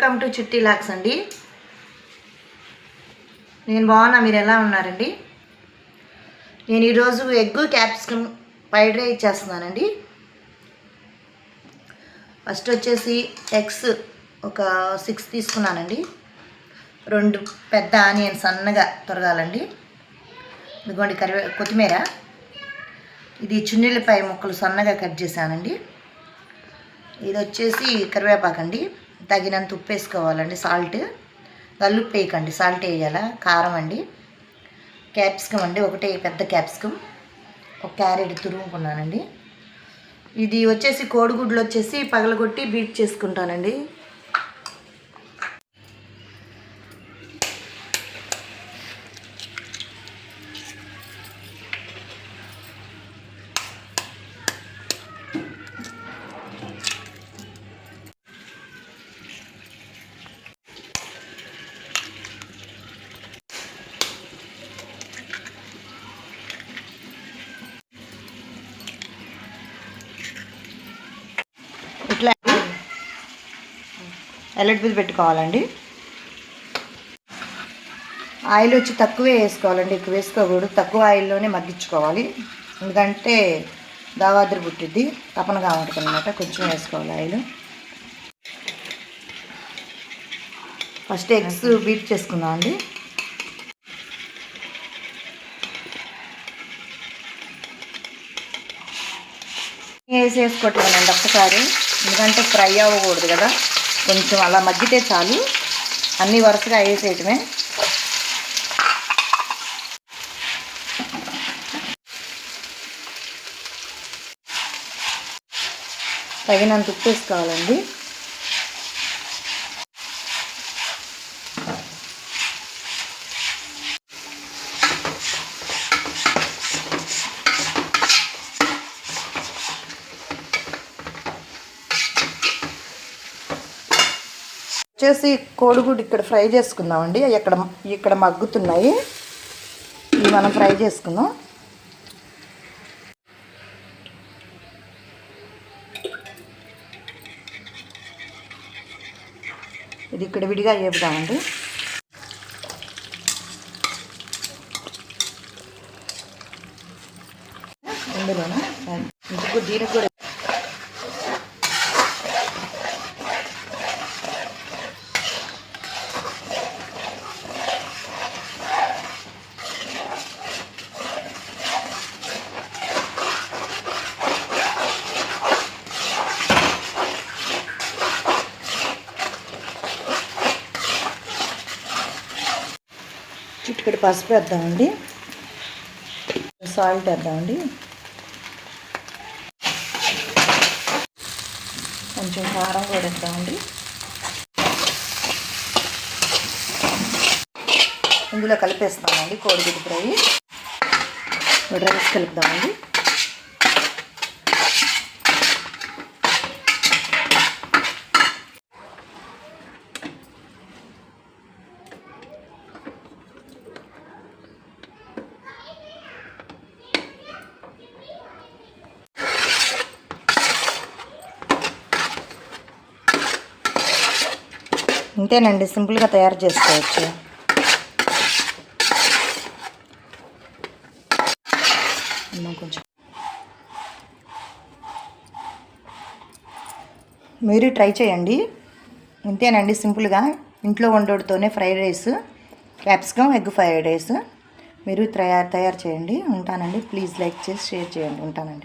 Welcome to చిట్టి లాక్స్ అండి. నేను బాగున్నా, మీరు ఎలా ఉన్నారండి? నేను ఈరోజు ఎగ్ క్యాప్సికమ్ ఫ్రైడ్ రైస్ చేస్తున్నానండి. ఫస్ట్ వచ్చేసి ఎగ్స్ ఒక 6 తీసుకున్నానండి. 2 పెద్ద ఆనియన్ సన్నగా తొరగాలండి. ఇదిగోండి కొత్తిమీర, ఇది చున్నిలపాయ ముక్కలు సన్నగా కట్ చేశానండి. ఇది వచ్చేసి కరివేపాకండి. తగినంత ఉప్పు వేసుకోవాలండి, సాల్ట్. గల్లుప్పు వేయకండి, సాల్ట్ వేయాల. కారం అండి. క్యాప్సికమ్ అండి, ఒకటే పెద్ద క్యాప్సికమ్. ఒక క్యారెట్ తురుముకున్నానండి. ఇది వచ్చేసి కోడిగుడ్లు వచ్చేసి పగలగొట్టి బీట్ చేసుకుంటానండి. ఇట్లా ఎల్లటి మీద పెట్టుకోవాలండి. ఆయిల్ వచ్చి తక్కువే వేసుకోవాలండి, ఎక్కువ వేసుకోకూడదు. తక్కువ ఆయిల్లోనే మగ్గించుకోవాలి, ఎందుకంటే దావాద్రి పుట్టిద్ది, తపనగా ఉంటుంది అన్నమాట. కొంచెం వేసుకోవాలి ఆయిల్. ఫస్ట్ ఎగ్స్ బీట్ చేసుకుందాం అండి. వేసేసుకోవట్లేనండి ఒక్కసారి, ఎందుకంటే ఫ్రై అవ్వకూడదు కదా. కొంచెం అలా మగ్గితే చాలు, అన్నీ వరుసగా వేసేయటమే. తగినంత ఉప్పు వేసుకోవాలండి. వచ్చేసి కోడిగుడ్డు ఇక్కడ ఫ్రై చేసుకుందామండి. ఇక్కడ మగ్గుతున్నాయి, ఇవి మనం ఫ్రై చేసుకుందాం. ఇది ఇక్కడ విడిగా వేపుదామండి. ఇందులోనే దీనికి కూడా చిటికెడు పసుపు వేద్దామండి, సాల్ట్ వేద్దామండి, కొంచెం కారం కూడా వేద్దామండి. ఇందులో కలిపేస్తామండి కోడిగుడ్డు ఫ్రై. రైస్ కలుపుదామండి. ఇంతేనండి, సింపుల్గా తయారు చేసుకోవచ్చు. కొంచెం మీరు ట్రై చేయండి. ఇంతేనండి, సింపుల్గా ఇంట్లో వండటంతోనే fried rice, capsicum egg fried rice. మీరు తయారు చేయండి. ఉంటానండి. ప్లీజ్ లైక్ చేసి షేర్ చేయండి. ఉంటానండి.